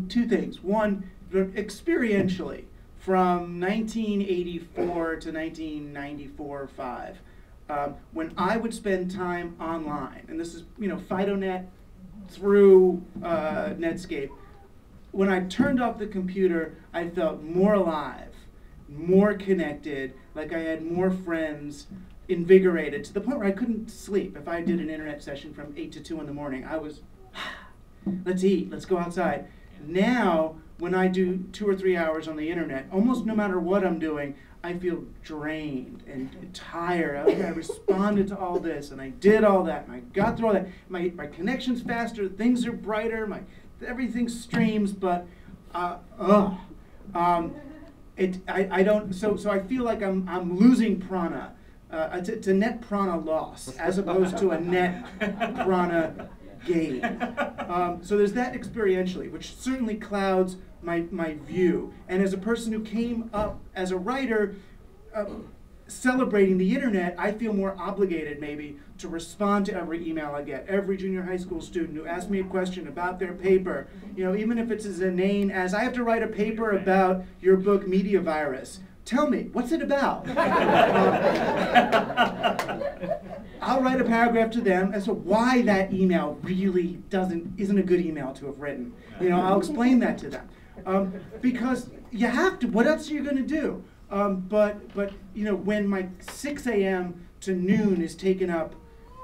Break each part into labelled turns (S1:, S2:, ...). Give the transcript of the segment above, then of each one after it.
S1: Two things. One, experientially, from 1984 to 1994 or 5, when I would spend time online, and this is, FidoNet through Netscape, when I turned off the computer, I felt more alive, more connected, like I had more friends, invigorated, to the point where I couldn't sleep. If I did an internet session from 8 to 2 in the morning, I was, let's eat, let's go outside. Now, when I do 2 or 3 hours on the internet, almost no matter what I'm doing, I feel drained and tired. I responded to all this, and I did all that, and I got through all that. My connection's faster, things are brighter, everything streams, but I don't. So I feel like I'm losing prana. It's a net prana loss as opposed to a net prana gain. So there's that experientially, which certainly clouds my view. And as a person who came up as a writer celebrating the internet, I feel more obligated maybe to respond to every email I get, every junior high school student who asks me a question about their paper, even if it's as inane as, I have to write a paper about your book Media Virus. Tell me, what's it about? I'll write a paragraph to them as to why that email really isn't a good email to have written. I'll explain that to them. Because you have to, what else are you going to do? But when my 6 a.m. to noon is taken up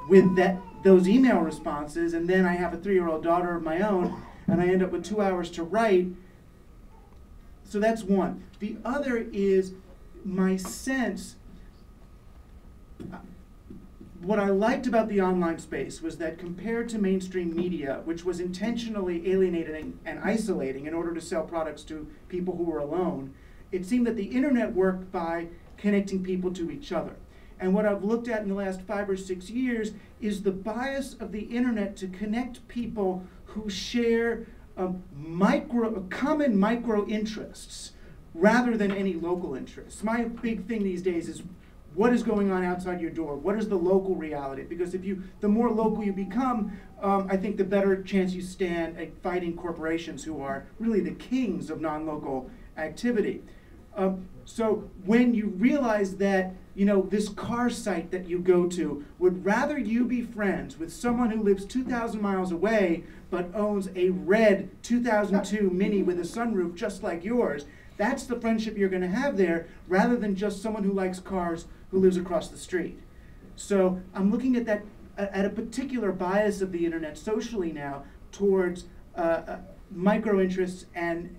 S1: with those email responses, and then I have a 3-year-old daughter of my own, and I end up with 2 hours to write. So that's one. The other is my sense. What I liked about the online space was that compared to mainstream media, which was intentionally alienating and isolating in order to sell products to people who were alone, it seemed that the internet worked by connecting people to each other. And what I've looked at in the last 5 or 6 years is the bias of the internet to connect people who share common micro interests rather than any local interests. My big thing these days is what is going on outside your door? What is the local reality? Because the more local you become, I think the better chance you stand at fighting corporations who are really the kings of non-local activity. So when you realize that this car site that you go to would rather you be friends with someone who lives 2,000 miles away but owns a red 2002 Mini with a sunroof just like yours, that's the friendship you're going to have there, rather than just someone who likes cars who lives across the street. So I'm looking at that, at a particular bias of the internet socially now towards micro interests and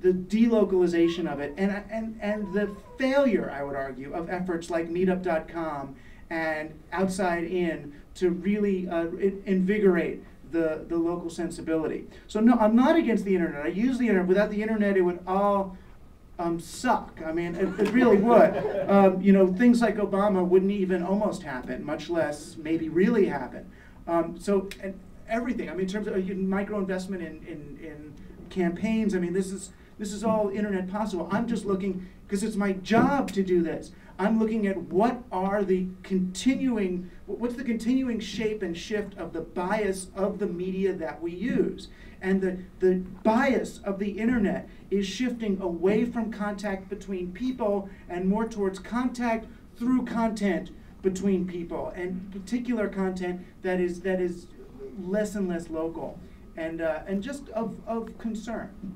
S1: the delocalization of it, and the failure, I would argue, of efforts like Meetup.com and Outside In to really invigorate the local sensibility. So no, I'm not against the internet. I use the internet. Without the internet, it would all suck. I mean, it really would. Things like Obama wouldn't even almost happen, much less maybe really happen. So everything. I mean, in terms of micro investment in campaigns. I mean, this is all internet possible. I'm just looking, because it's my job to do this, I'm looking at what's the continuing shape and shift of the bias of the media that we use. And the bias of the internet is shifting away from contact between people and more towards contact through content between people, and particular content that is less and less local and just of concern.